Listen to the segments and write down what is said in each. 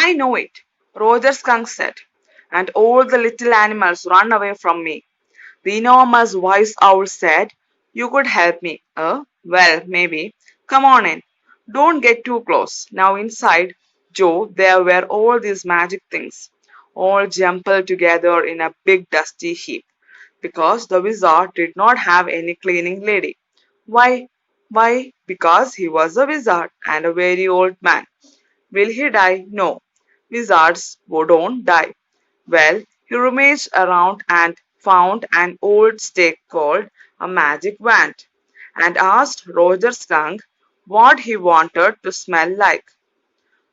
I know it, Roger Skunk said, and all the little animals ran away from me. The enormous wise owl said, you could help me. Well, maybe. Come on in. Don't get too close. Now inside, Joe, there were all these magic things, all jumbled together in a big dusty heap, because the wizard did not have any cleaning lady. Why? Why? Because he was a wizard and a very old man. Will he die? No. Wizards don't die. Well, he rummaged around and found an old stick called a magic wand and asked Roger Skunk what he wanted to smell like.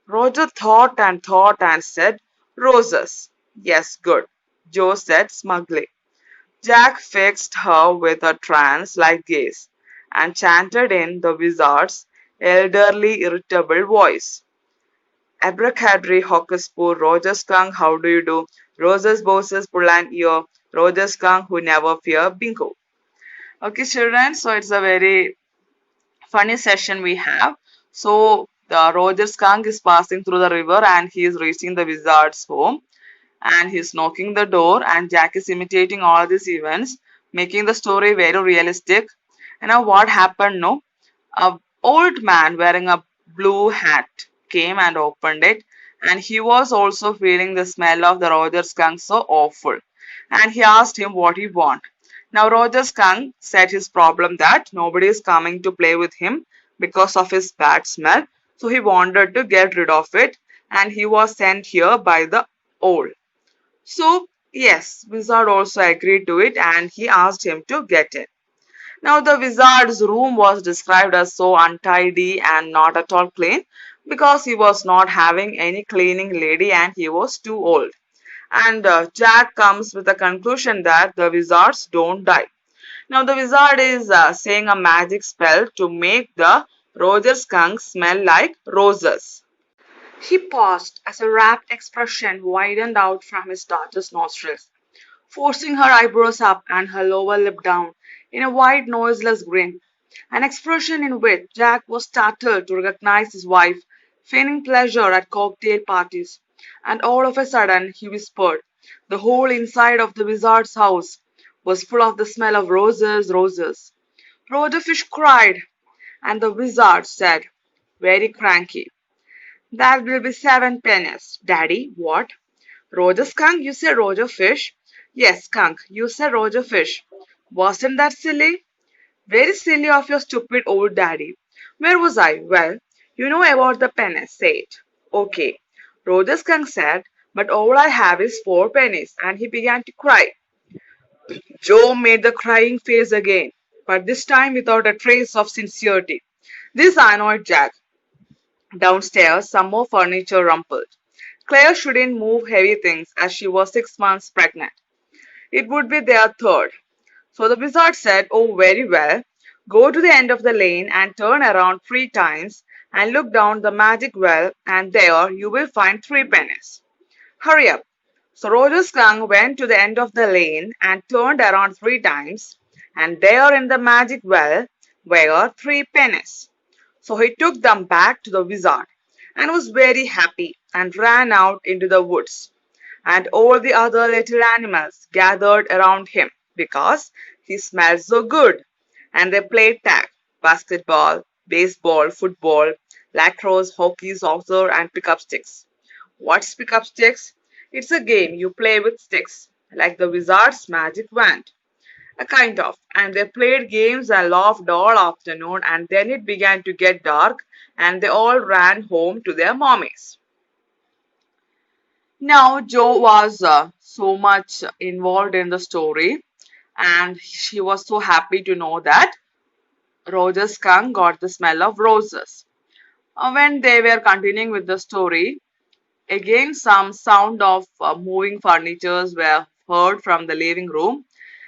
Roger thought and said, roses. Yes, good, Joe said smugly. Jack fixed her with a trance-like gaze and chanted in the wizard's elderly, irritable voice. Abracadabra, hocus pocus, Roger Skunk, how do you do? Roses, bosses, pull an ear. Roger Skunk, who never fear, bingo. Okay, children, so it's a very funny session we have. So, the Roger Skunk is passing through the river and he is reaching the wizard's home and he's knocking the door and Jack is imitating all these events, making the story very realistic. You know what happened? No, a old man wearing a blue hat came and opened it, and he was also feeling the smell of the Roger skunk so awful. And he asked him what he want. Now Roger skunk said his problem that nobody is coming to play with him because of his bad smell. So he wanted to get rid of it, and he was sent here by the owl. So yes, wizard also agreed to it, and he asked him to get in. Now the wizard's room was described as so untidy and not at all clean because he was not having any cleaning lady and he was too old. And Jack comes with the conclusion that the wizards don't die. Now the wizard is saying a magic spell to make the Roger skunk smell like roses. He paused as a rapt expression widened out from his daughter's nostrils, forcing her eyebrows up and her lower lip down in a wide, noiseless grin, an expression in which Jack was startled to recognize his wife, feigning pleasure at cocktail parties. And all of a sudden, he whispered, the whole inside of the wizard's house was full of the smell of roses, roses. Roger Fish cried, and the wizard said, very cranky, that will be 7 pennies. Daddy, what? Roger Skunk, you said Roger Fish? Yes, Skunk, you said Roger Fish. Wasn't that silly? Very silly of your stupid old daddy. Where was I? Well, you know about the pennies, say it. Okay. Roger Skunk said, but all I have is 4 pennies, and he began to cry. Joe made the crying face again, but this time without a trace of sincerity. This annoyed Jack. Downstairs, some more furniture rumpled. Claire shouldn't move heavy things as she was 6 months pregnant. It would be their third. So the wizard said, oh, very well. Go to the end of the lane and turn around 3 times and look down the magic well, and there you will find 3 pennies. Hurry up. So Roger Skunk went to the end of the lane and turned around 3 times, and there in the magic well were 3 pennies. So he took them back to the wizard and was very happy and ran out into the woods. And all the other little animals gathered around him because he smelled so good. And they played tag, basketball, baseball, football, lacrosse, hockey, soccer, and pickup sticks. What's pickup sticks? It's a game you play with sticks, like the wizard's magic wand. A kind of. And they played games and laughed all afternoon, and then it began to get dark, and they all ran home to their mommies. Now, Joe was so much involved in the story, and she was so happy to know that Roger Skunk got the smell of roses. When they were continuing with the story, again some sound of moving furnitures were heard from the living room,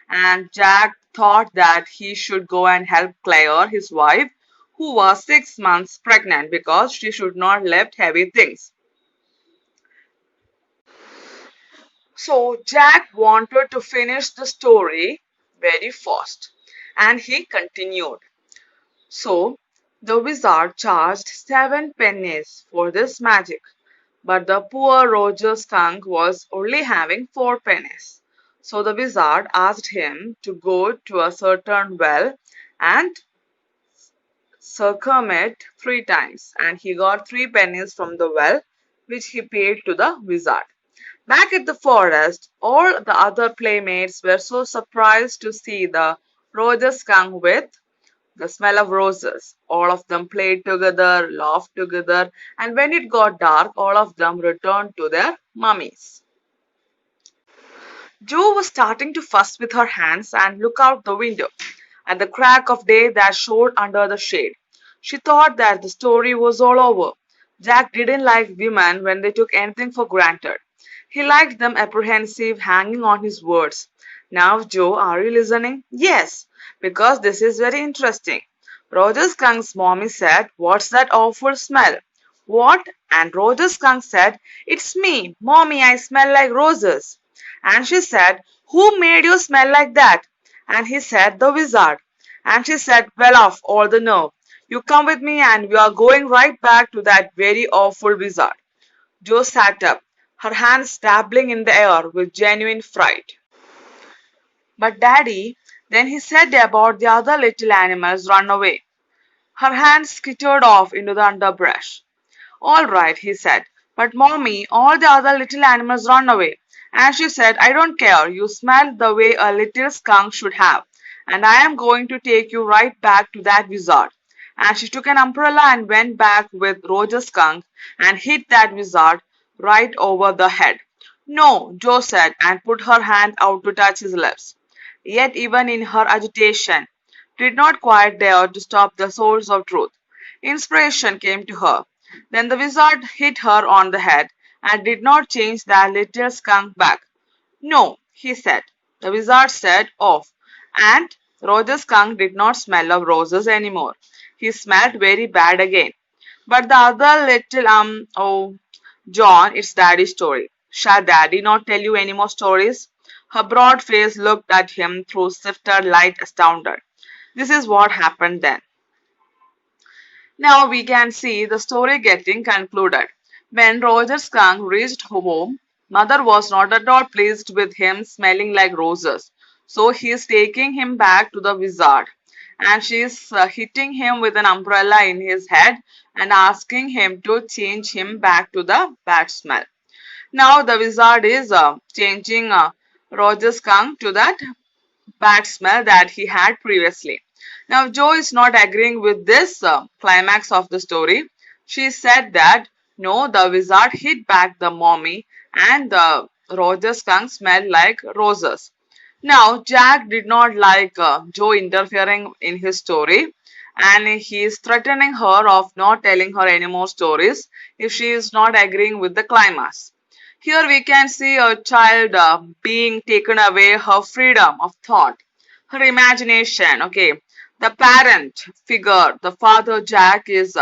and Jack thought that he should go and help Claire, his wife, who was 6 months pregnant because she should not lift heavy things. So Jack wanted to finish the story very fast, and he continued. So the wizard charged 7 pennies for this magic, But the poor Roger skunk was only having 4 pennies. So the wizard asked him to go to a certain well and circumvent 3 times, and he got 3 pennies from the well, which he paid to the wizard. Back at the forest, all the other playmates were so surprised to see the Roger skunk with the smell of roses. All of them played together, laughed together, and when it got dark, all of them returned to their mummies. Jo was starting to fuss with her hands and look out the window at the crack of day that showed under the shade. She thought that the story was all over. Jack didn't like women when they took anything for granted. He liked them apprehensive, hanging on his words. Now, Joe, are you listening? Yes, because this is very interesting. Roger Skunk's mommy said, "What's that awful smell?" "What?" And Roger Skunk said, "It's me, Mommy, I smell like roses." And she said, "Who made you smell like that?" And he said, "The wizard." And she said, "Well, off all the nerve. You come with me and we are going right back to that very awful wizard." Jo sat up, her hands dabbling in the air with genuine fright. "But Daddy," then he said about the other little animals run away. Her hands skittered off into the underbrush. "All right," he said, "but Mommy, all the other little animals run away." And she said, "I don't care. You smell the way a little skunk should have, and I am going to take you right back to that wizard." And she took an umbrella and went back with Roger Skunk and hit that wizard right over the head. "No," Jo said, and put her hand out to touch his lips. Yet even in her agitation, did not quite dare to stop the source of truth. Inspiration came to her. Then the wizard hit her on the head and did not change that little skunk back. "No," he said. The wizard said off, and Roger Skunk did not smell of roses anymore. He smelled very bad again. But the other little oh, John, it's Daddy's story. Shall Daddy not tell you any more stories? Her broad face looked at him through sifted light, astounded. This is what happened then. Now we can see the story getting concluded. When Roger Skunk reached home, Mother was not at all pleased with him smelling like roses. So he is taking him back to the wizard. And she is hitting him with an umbrella in his head and asking him to change him back to the bad smell. Now the wizard is changing Roger Skunk to that bad smell that he had previously. Now, Jo is not agreeing with this climax of the story. She said that no, the wizard hit back the mommy and the Roger skunk smelled like roses. Now, Jack did not like Jo interfering in his story, and he is threatening her of not telling her any more stories if she is not agreeing with the climax. Here we can see a child being taken away her freedom of thought, her imagination. Okay, the parent figure, the father Jack, is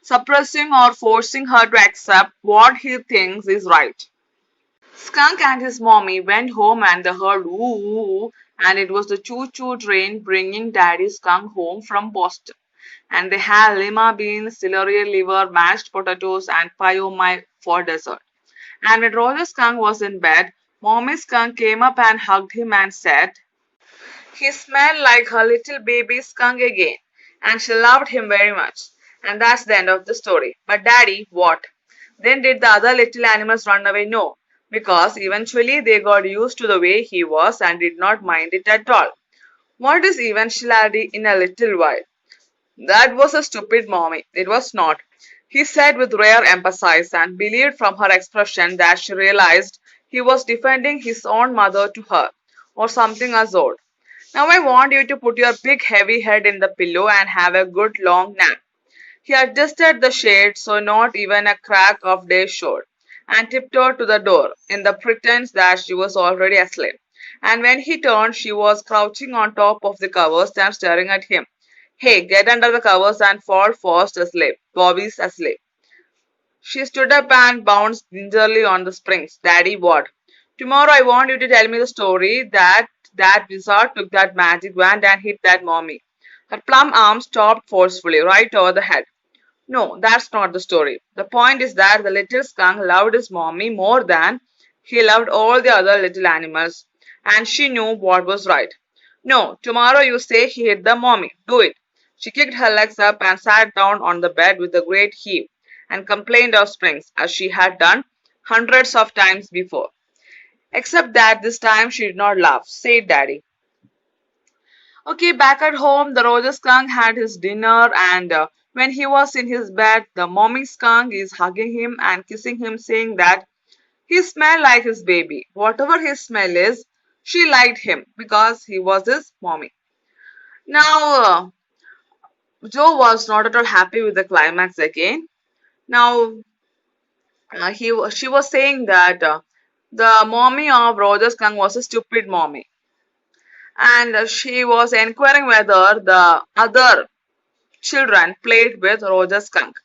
suppressing or forcing her to accept what he thinks is right. Skunk and his mommy went home and they heard woo woo, and it was the choo choo train bringing Daddy Skunk home from Boston. And they had lima beans, celery liver, mashed potatoes, and pie o my for dessert. And when Roger Skunk was in bed, Mommy Skunk came up and hugged him and said, he smelled like her little baby skunk again, and she loved him very much. And that's the end of the story. But Daddy, what? Then did the other little animals run away? No, because eventually they got used to the way he was and did not mind it at all. What is eventuality in a little while? That was a stupid mommy. It was not, he said with rare emphasis, and believed from her expression that she realized he was defending his own mother to her, or something as old. Now I want you to put your big heavy head in the pillow and have a good long nap. He adjusted the shade so not even a crack of day showed, and tiptoed to the door in the pretense that she was already asleep. And when he turned, she was crouching on top of the covers and staring at him. Hey, get under the covers and fall fast asleep. Bobby's asleep. She stood up and bounced gingerly on the springs. Daddy, what? Tomorrow I want you to tell me the story that wizard took that magic wand and hit that mommy. Her plump arm stopped forcefully right over the head. No, that's not the story. The point is that the little skunk loved his mommy more than he loved all the other little animals, and she knew what was right. No, tomorrow you say he hit the mommy. Do it. She kicked her legs up and sat down on the bed with a great heave and complained of springs, as she had done hundreds of times before. Except that this time she did not laugh, said Daddy. Okay, back at home, the Roger skunk had his dinner, and when he was in his bed, the mommy skunk is hugging him and kissing him, saying that he smelled like his baby. Whatever his smell is, she liked him because he was his mommy. Now, Joe was not at all happy with the climax again. Now, she was saying that the mommy of Roger skunk was a stupid mommy, and she was inquiring whether the other children played with Roger skunk.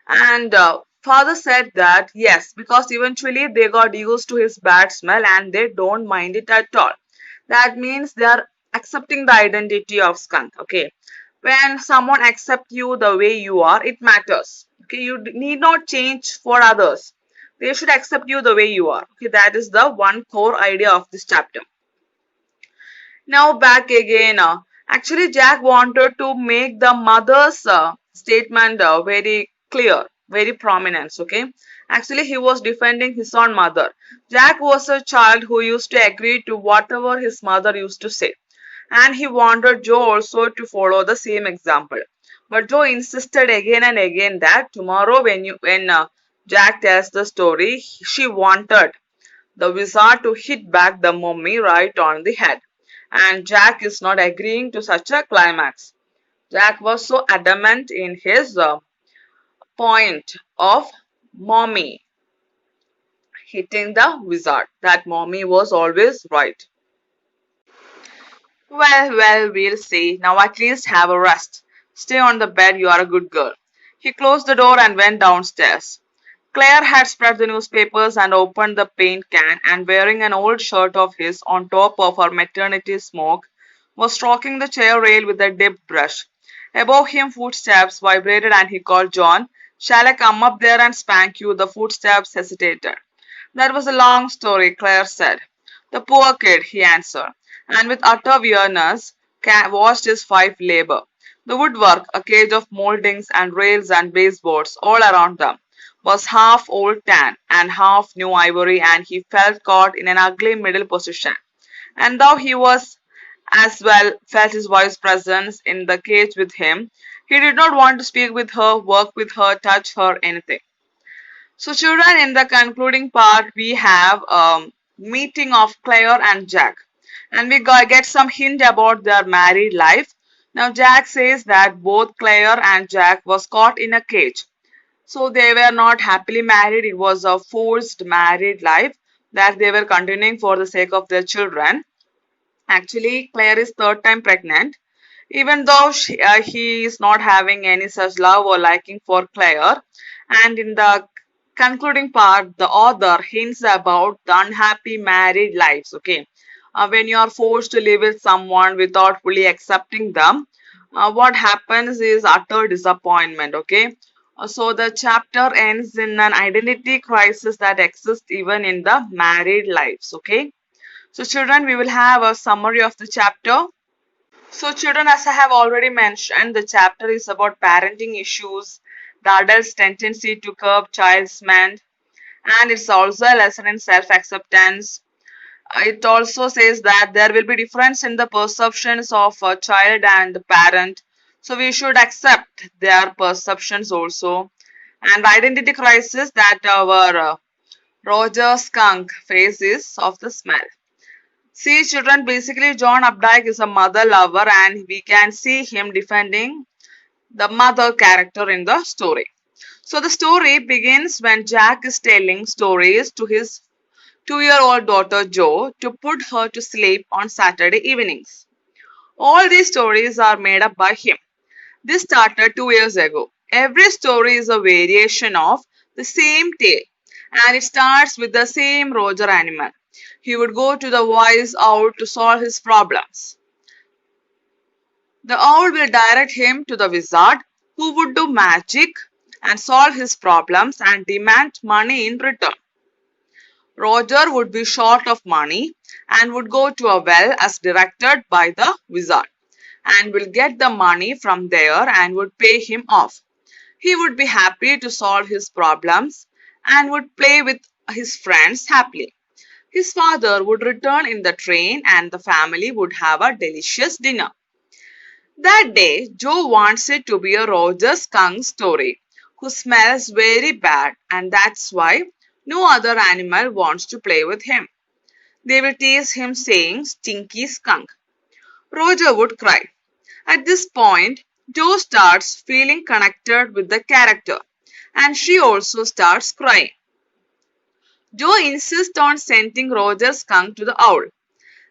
And father said that yes, because eventually they got used to his bad smell and they don't mind it at all. That means they are accepting the identity of skunk. Okay, when someone accepts you the way you are, it matters. Okay, you need not change for others. They should accept you the way you are. Okay, that is the one core idea of this chapter. Now back again. Actually, Jack wanted to make the mother's statement very clear, very prominent. Okay. Actually, he was defending his own mother. Jack was a child who used to agree to whatever his mother used to say, and he wanted Joe also to follow the same example. But Joe insisted again and again that tomorrow, when Jack tells the story, she wanted the wizard to hit back the mummy right on the head. And Jack is not agreeing to such a climax. Jack was so adamant in his point of mommy hitting the wizard that mommy was always right. Well, we'll see. Now at least have a rest. Stay on the bed, you are a good girl. He closed the door and went downstairs. Claire had spread the newspapers and opened the paint can, and wearing an old shirt of his on top of her maternity smock, was stroking the chair rail with a dipped brush. Above him footsteps vibrated and he called John. Shall I come up there and spank you? The footsteps hesitated. That was a long story, Claire said. The poor kid, he answered, and with utter weariness watched his wife labor. The woodwork, a cage of mouldings and rails and baseboards all around them, was half old tan and half new ivory, and he felt caught in an ugly middle position. And though he was as well felt his wife's presence in the cage with him, he did not want to speak with her, work with her, touch her, anything. So, children, in the concluding part, we have a meeting of Claire and Jack, and we get some hint about their married life. Now, Jack says that both Claire and Jack was caught in a cage, so they were not happily married. It was a forced married life that they were continuing for the sake of their children. Actually, Claire is third time pregnant. Even though he is not having any such love or liking for Claire, and in the concluding part, the author hints about the unhappy married lives. Okay, when you are forced to live with someone without fully accepting them, what happens is utter disappointment. Okay, so the chapter ends in an identity crisis that exists even in the married lives. Okay, so children, we will have a summary of the chapter. So, children, as I have already mentioned, the chapter is about parenting issues, the adult's tendency to curb child's mind, and it's also a lesson in self-acceptance. It also says that there will be difference in the perceptions of a child and the parent, so we should accept their perceptions also. And the identity crisis that our Roger Skunk faces of the smell. See, children, basically, John Updike is a mother lover, and we can see him defending the mother character in the story. So, the story begins when Jack is telling stories to his 2-year-old daughter Jo to put her to sleep on Saturday evenings. All these stories are made up by him. This started 2 years ago. Every story is a variation of the same tale, and it starts with the same Roger animal. He would go to the wise owl to solve his problems. The owl will direct him to the wizard who would do magic and solve his problems and demand money in return. Roger would be short of money and would go to a well as directed by the wizard and will get the money from there and would pay him off. He would be happy to solve his problems and would play with his friends happily. His father would return in the train and the family would have a delicious dinner. That day, Joe wants it to be a Roger skunk story who smells very bad, and that's why no other animal wants to play with him. They will tease him saying, "Stinky skunk." Roger would cry. At this point, Joe starts feeling connected with the character, and she also starts crying. Joe insists on sending Roger's skunk to the owl.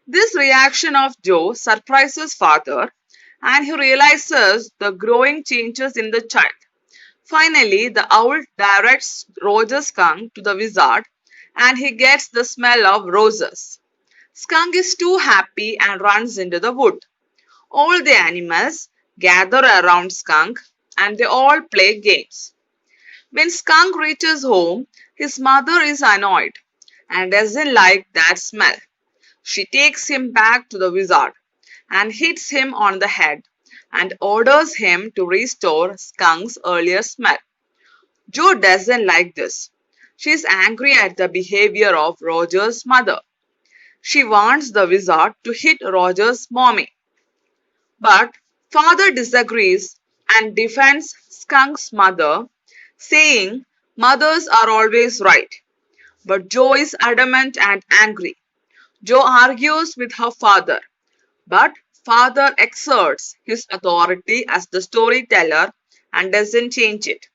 This reaction of Joe surprises father, and he realizes the growing changes in the child. Finally, the owl directs Roger's skunk to the wizard, and he gets the smell of roses. Skunk is too happy and runs into the wood. All the animals gather around Skunk and they all play games. When Skunk reaches home, his mother is annoyed and doesn't like that smell. She takes him back to the wizard and hits him on the head and orders him to restore Skunk's earlier smell. Joe doesn't like this. She is angry at the behavior of Roger's mother. She wants the wizard to hit Roger's mommy. But father disagrees and defends Skunk's mother, saying mothers are always right. But Joe is adamant and angry. Joe argues with her father, but father exerts his authority as the storyteller and doesn't change it.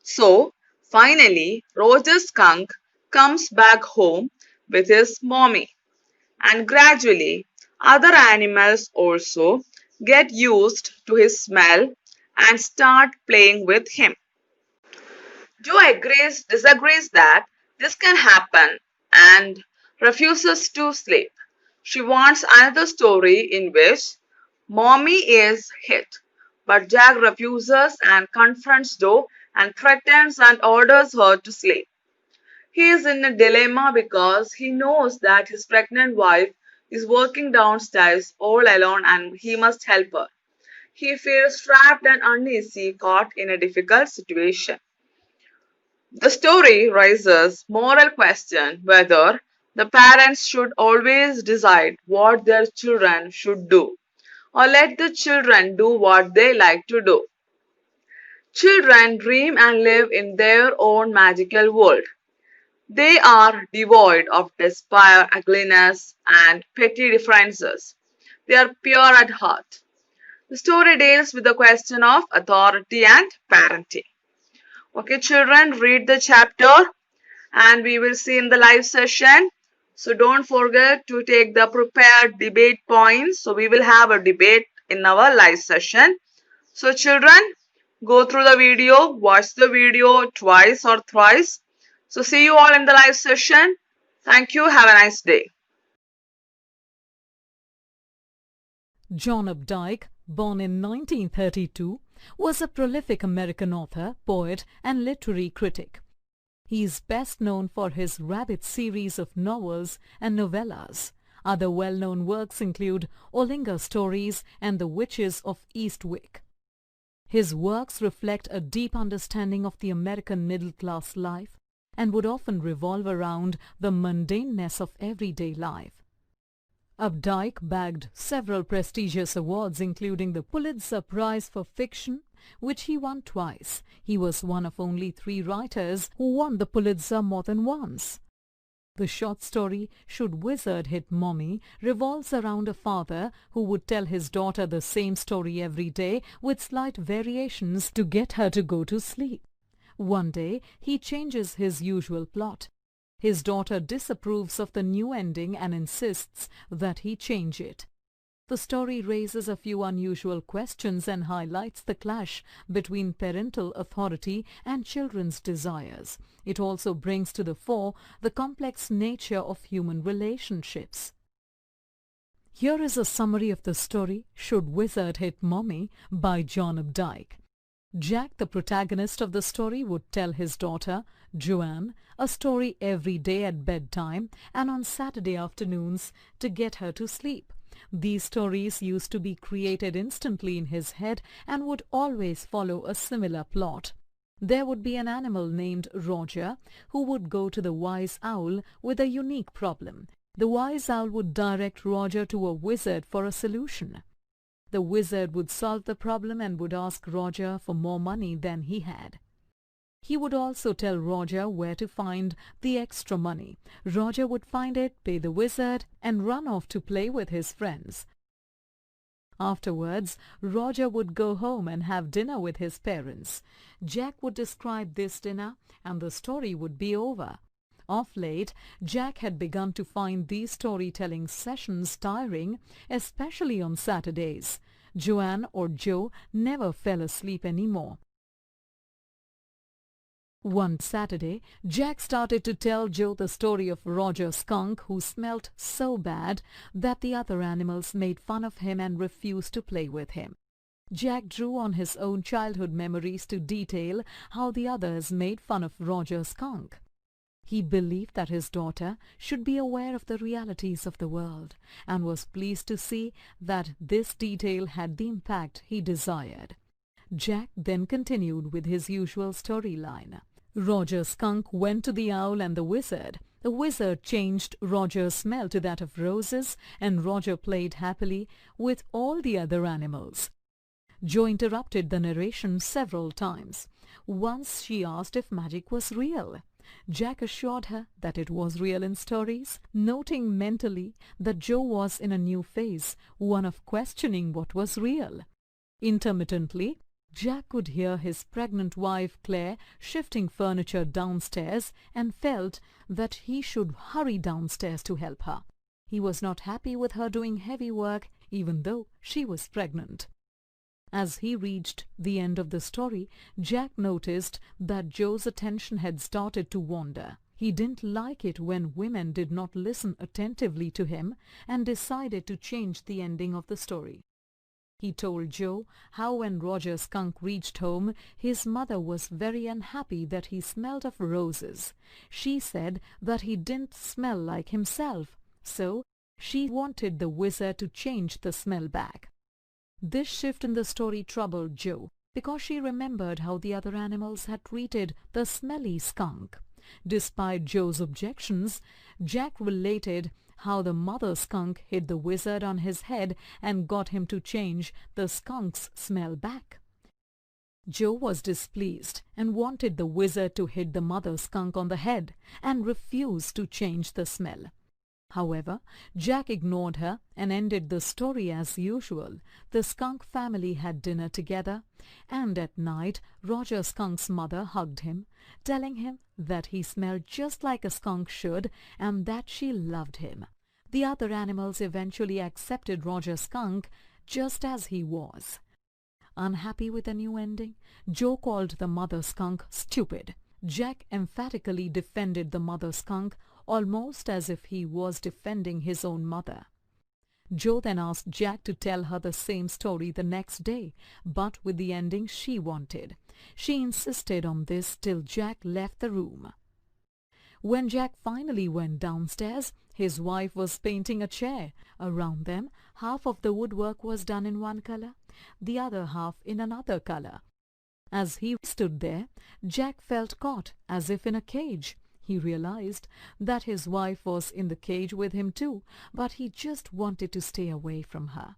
So, finally, Roger Skunk comes back home with his mommy, and gradually other animals also get used to his smell and start playing with him. Joe disagrees that this can happen and refuses to sleep. She wants another story in which Mommy is hit, but Jack refuses and confronts Joe and threatens and orders her to sleep. He is in a dilemma because he knows that his pregnant wife is working downstairs all alone and he must help her. He feels trapped and uneasy, caught in a difficult situation. The story raises moral question whether the parents should always decide what their children should do or let the children do what they like to do. Children dream and live in their own magical world. They are devoid of despair, ugliness, and petty differences. They are pure at heart. The story deals with the question of authority and parenting. Okay, children, read the chapter and we will see in the live session. So don't forget to take the prepared debate points. So we will have a debate in our live session. So children, go through the video, watch the video twice or thrice. So see you all in the live session. Thank you. Have a nice day. John Updike, born in 1932, was a prolific American author, poet, and literary critic. He is best known for his Rabbit series of novels and novellas. Other well-known works include Olinga Stories and The Witches of Eastwick. His works reflect a deep understanding of the American middle-class life and would often revolve around the mundaneness of everyday life. Updike bagged several prestigious awards including the Pulitzer Prize for Fiction, which he won twice. He was one of only 3 writers who won the Pulitzer more than once. The short story Should Wizard Hit Mommy revolves around a father who would tell his daughter the same story every day with slight variations to get her to go to sleep. One day, he changes his usual plot. His daughter disapproves of the new ending and insists that he change it. The story raises a few unusual questions and highlights the clash between parental authority and children's desires. It also brings to the fore the complex nature of human relationships. Here is a summary of the story Should Wizard Hit Mommy by John Updike. Jack, the protagonist of the story, would tell his daughter, Joanne, a story every day at bedtime and on Saturday afternoons to get her to sleep. These stories used to be created instantly in his head and would always follow a similar plot. There would be an animal named Roger who would go to the wise owl with a unique problem. The wise owl would direct Roger to a wizard for a solution. The wizard would solve the problem and would ask Roger for more money than he had. He would also tell Roger where to find the extra money. Roger would find it, pay the wizard, and run off to play with his friends. Afterwards, Roger would go home and have dinner with his parents. Jack would describe this dinner, and the story would be over. Of late, Jack had begun to find these storytelling sessions tiring, especially on Saturdays. Joanne or Joe never fell asleep anymore. One Saturday, Jack started to tell Joe the story of Roger Skunk, who smelt so bad that the other animals made fun of him and refused to play with him. Jack drew on his own childhood memories to detail how the others made fun of Roger Skunk. He believed that his daughter should be aware of the realities of the world and was pleased to see that this detail had the impact he desired. Jack then continued with his usual storyline. Roger Skunk went to the owl and the wizard. The wizard changed Roger's smell to that of roses, and Roger played happily with all the other animals. Joe interrupted the narration several times. Once she asked if magic was real. Jack assured her that it was real in stories, noting mentally that Joe was in a new phase, one of questioning what was real. Intermittently, Jack could hear his pregnant wife Claire shifting furniture downstairs and felt that he should hurry downstairs to help her. He was not happy with her doing heavy work even though she was pregnant. As he reached the end of the story, Jack noticed that Joe's attention had started to wander. He didn't like it when women did not listen attentively to him and decided to change the ending of the story. He told Joe how when Roger Skunk reached home, his mother was very unhappy that he smelled of roses. She said that he didn't smell like himself, so she wanted the wizard to change the smell back. This shift in the story troubled Joe because she remembered how the other animals had treated the smelly skunk. Despite Joe's objections, Jack related how the mother skunk hit the wizard on his head and got him to change the skunk's smell back. Joe was displeased and wanted the wizard to hit the mother skunk on the head and refused to change the smell. However, Jack ignored her and ended the story as usual. The skunk family had dinner together, and at night Roger Skunk's mother hugged him, telling him that he smelled just like a skunk should and that she loved him. The other animals eventually accepted Roger Skunk just as he was. Unhappy with the new ending, Joe called the mother skunk stupid. Jack emphatically defended the mother skunk, almost as if he was defending his own mother. Joe then asked Jack to tell her the same story the next day, but with the ending she wanted. She insisted on this till Jack left the room. When Jack finally went downstairs, his wife was painting a chair. Around them, half of the woodwork was done in one color, the other half in another color. As he stood there, Jack felt caught as if in a cage. He realized that his wife was in the cage with him too, but he just wanted to stay away from her.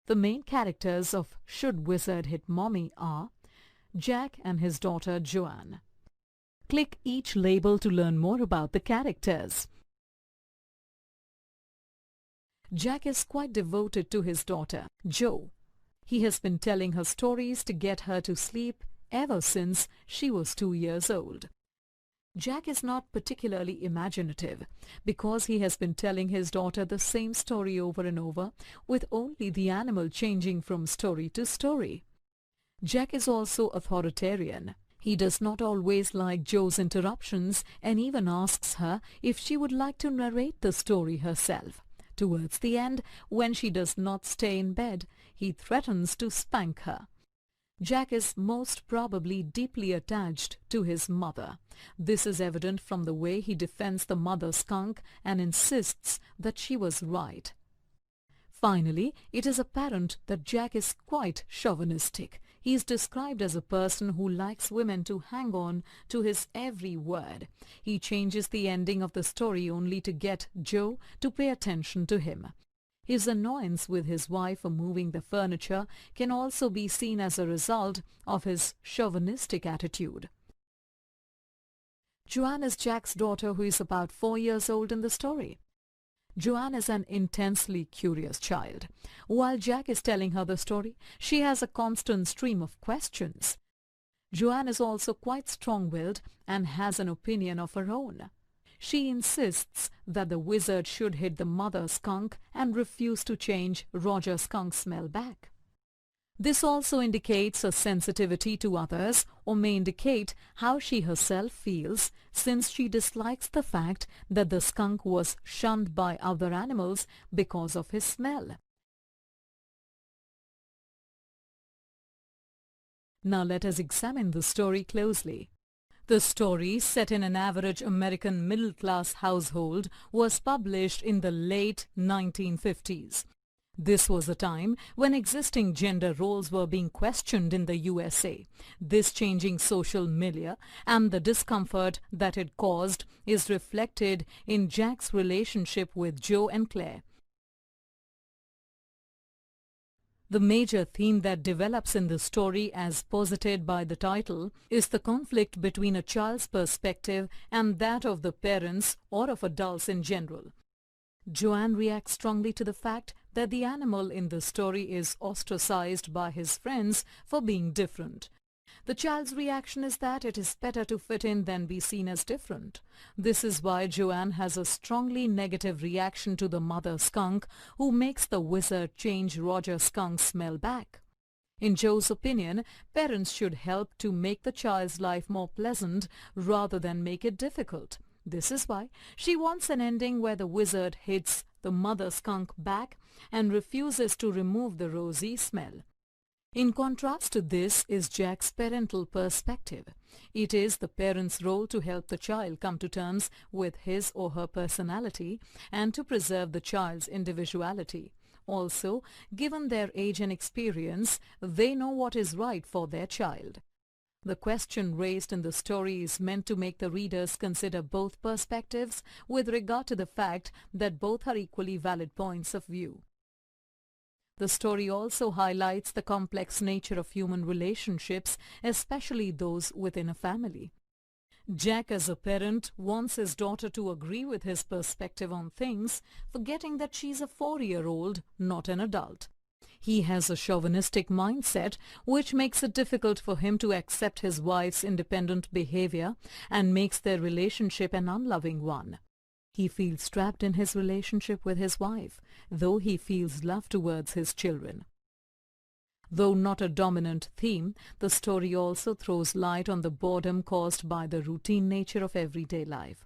The main characters of Should Wizard Hit Mommy are Jack and his daughter Joanne. Click each label to learn more about the characters. Jack is quite devoted to his daughter, Jo. He has been telling her stories to get her to sleep ever since she was 2 years old. Jack is not particularly imaginative because he has been telling his daughter the same story over and over, with only the animal changing from story to story. Jack is also authoritarian. He does not always like Jo's interruptions and even asks her if she would like to narrate the story herself. Towards the end, when she does not stay in bed, he threatens to spank her. Jack is most probably deeply attached to his mother. This is evident from the way he defends the mother skunk and insists that she was right. Finally, it is apparent that Jack is quite chauvinistic. He is described as a person who likes women to hang on to his every word. He changes the ending of the story only to get Joe to pay attention to him. His annoyance with his wife for moving the furniture can also be seen as a result of his chauvinistic attitude. Joanne is Jack's daughter, who is about 4 years old in the story. Joanne is an intensely curious child. While Jack is telling her the story, she has a constant stream of questions. Joanne is also quite strong-willed and has an opinion of her own. She insists that the wizard should hit the mother skunk and refuse to change Roger Skunk's smell back. This also indicates a sensitivity to others, or may indicate how she herself feels, since she dislikes the fact that the skunk was shunned by other animals because of his smell. Now let us examine the story closely. The story, set in an average American middle-class household, was published in the late 1950s. This was a time when existing gender roles were being questioned in the USA. This changing social milieu and the discomfort that it caused is reflected in Jack's relationship with Joe and Claire. The major theme that develops in the story, as posited by the title, is the conflict between a child's perspective and that of the parents or of adults in general. Joanne reacts strongly to the fact that the animal in the story is ostracized by his friends for being different. The child's reaction is that it is better to fit in than be seen as different. This is why Joanne has a strongly negative reaction to the mother skunk, who makes the wizard change Roger Skunk's smell back. In Joe's opinion, parents should help to make the child's life more pleasant rather than make it difficult. This is why she wants an ending where the wizard hits the mother skunk back and refuses to remove the rosy smell. In contrast to this is Jack's parental perspective. It is the parent's role to help the child come to terms with his or her personality and to preserve the child's individuality. Also, given their age and experience, they know what is right for their child. The question raised in the story is meant to make the readers consider both perspectives with regard to the fact that both are equally valid points of view. The story also highlights the complex nature of human relationships, especially those within a family. Jack, as a parent, wants his daughter to agree with his perspective on things, forgetting that she's a 4-year-old, not an adult. He has a chauvinistic mindset, which makes it difficult for him to accept his wife's independent behavior and makes their relationship an unloving one. He feels trapped in his relationship with his wife, though he feels love towards his children. Though not a dominant theme, the story also throws light on the boredom caused by the routine nature of everyday life.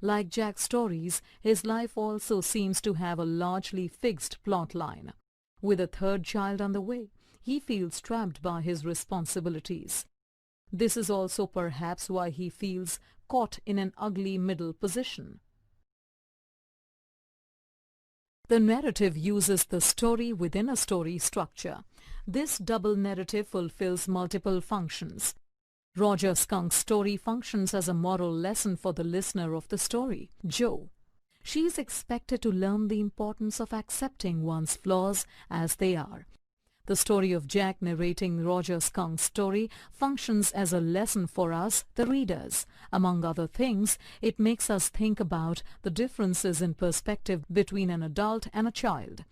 Like Jack's stories, his life also seems to have a largely fixed plot line. With a third child on the way, he feels trapped by his responsibilities. This is also perhaps why he feels caught in an ugly middle position. The narrative uses the story within a story structure. This double narrative fulfills multiple functions. Roger Skunk's story functions as a moral lesson for the listener of the story, Joe. She is expected to learn the importance of accepting one's flaws as they are. The story of Jack narrating Roger Skunk's story functions as a lesson for us, the readers. Among other things, it makes us think about the differences in perspective between an adult and a child.